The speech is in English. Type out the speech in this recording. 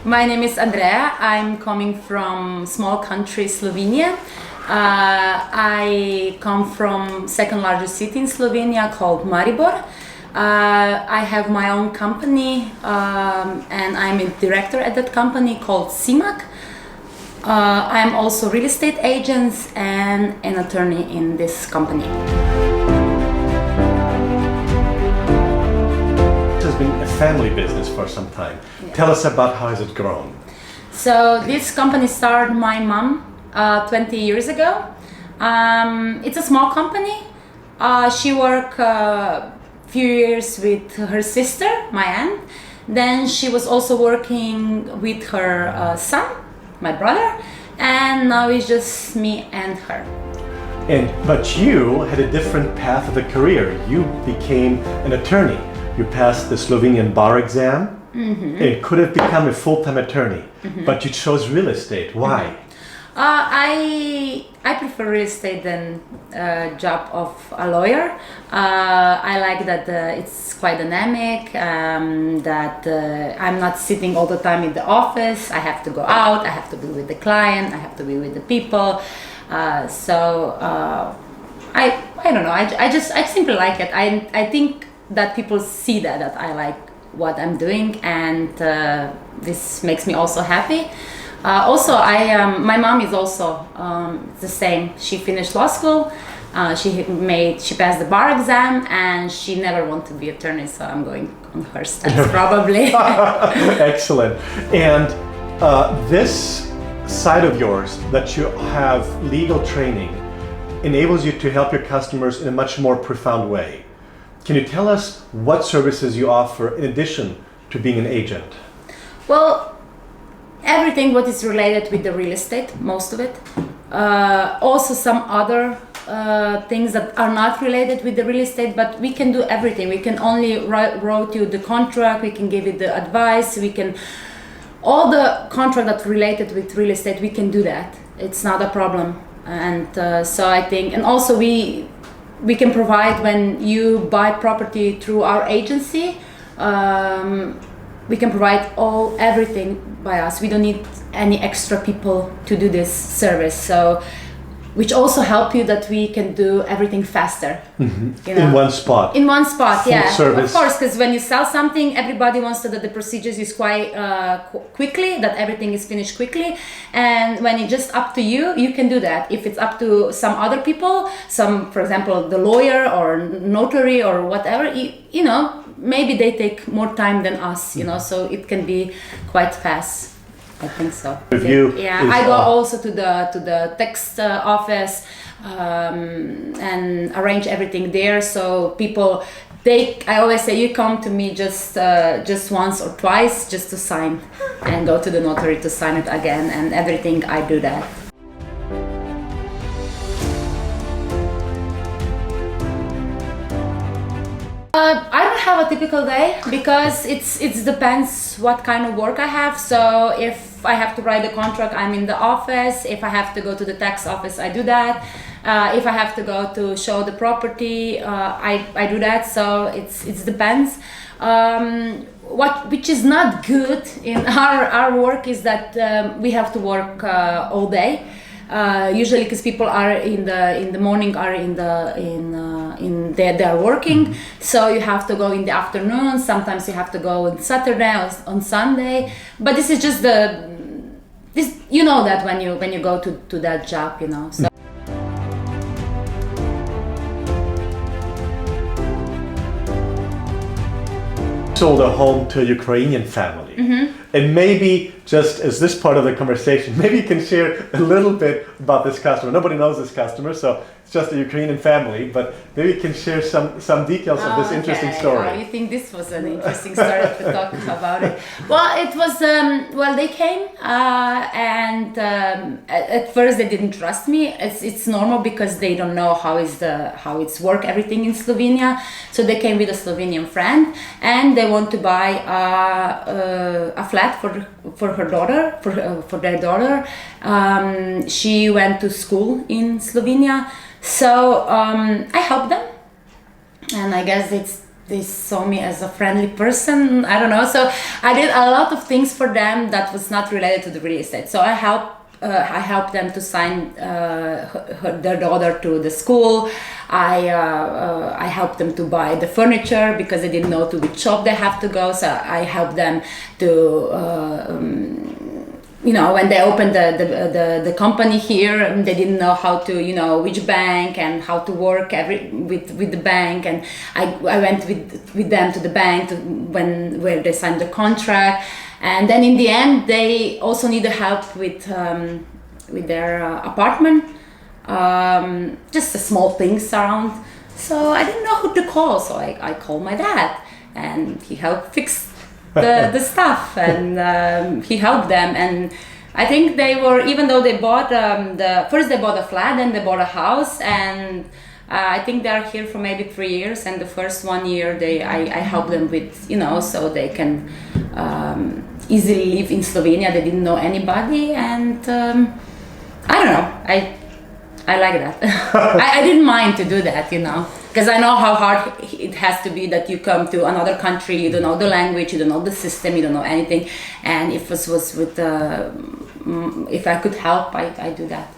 My name is Andreja. I'm coming from small country Slovenia. I come from second largest city in Slovenia called Maribor. I have my own company and I'm a director at that company called SIMAK. I'm also real estate agent and an attorney in this company. It has been a family business for some time. Yeah. Tell us about how has it grown? So this company started my mom 20 years ago. It's a small company. She worked a few years with her sister, my aunt. Then she was also working with her son, my brother, and now it's just me and her. But you had a different path of a career. You became an attorney. You passed the Slovenian bar exam. Mm-hmm. And could have become a full-time attorney, mm-hmm. but you chose real estate. Why? I prefer real estate than job of a lawyer. I like that it's quite dynamic, that I'm not sitting all the time in the office. I have to go out, I have to be with the client, I have to be with the people. I don't know, I simply like it. I think that people see that I like what I'm doing, and this makes me also happy. Also, my mom is also the same. She finished law school. She passed the bar exam, and she never wanted to be attorney. So I'm going on her steps probably. Excellent. And this side of yours that you have legal training enables you to help your customers in a much more profound way. Can you tell us what services you offer in addition to being an agent? Well, everything what is related with the real estate, most of it. Also some other things that are not related with the real estate, but we can do everything. We can only write you the contract, we can give you the advice, all the contract that's related with real estate, we can do that. It's not a problem. And so I think, and also we can provide when you buy property through our agency, we can provide everything by us. We don't need any extra people to do this service. So, which also help you that we can do everything faster. Mm-hmm. In one spot. In one spot, full yeah. Service. Of course, because when you sell something, everybody wants that the procedures is quite quickly, that everything is finished quickly. And when it's just up to you, you can do that. If it's up to some other people, for example, the lawyer or notary or whatever, you know, maybe they take more time than us, you know, so it can be quite fast. I think so. Yeah, I go also to the tax office and arrange everything there. So people, I always say, you come to me just once or twice just to sign, and go to the notary to sign it again, and everything I do that. I don't have a typical day because it depends what kind of work I have. So if I have to write the contract, I'm in the office. If I have to go to the tax office, I do that. If I have to go to show the property, I do that. So it depends. Which is not good in our work is that we have to work all day. Usually because people are in the morning they are working, mm-hmm. So you have to go in the afternoon. Sometimes you have to go on Saturday or on Sunday. But this is just you know that when you go to that job, you know. So. Sold a home to a Ukrainian family. Mm-hmm. And maybe just as this part of the conversation, maybe you can share a little bit about this customer. Nobody knows this customer, so it's just a Ukrainian family, but maybe you can share some details of this interesting story. Oh, you think this was an interesting story to talk about it? Well, it was, they came and at first they didn't trust me. It's normal because they don't know how it's work, everything in Slovenia. So they came with a Slovenian friend and they want to buy a flat for her daughter, for their daughter. She went to school in Slovenia, so I helped them, and I guess they saw me as a friendly person. I don't know. So I did a lot of things for them that was not related to the real estate. So I helped them to sign their daughter to the school. I helped them to buy the furniture because they didn't know to which shop they have to go. So I helped them to when they opened the company here, they didn't know how to, which bank and how to work with the bank, and I went with them to the bank where they signed the contract, and then in the end they also needed help with their apartment, just the small things around. So I didn't know who to call, so I called my dad, and he helped fix the stuff, and he helped them. And I think they were, even though they bought first they bought a flat, then they bought a house, and I think they are here for maybe 3 years, and the first 1 year I helped them with, so they can easily live in Slovenia. They didn't know anybody, and I don't know, I like that. I didn't mind to do that, because I know how hard it has to be, that you come to another country, you don't know the language, you don't know the system, you don't know anything, and if it was with if I could help, I do that.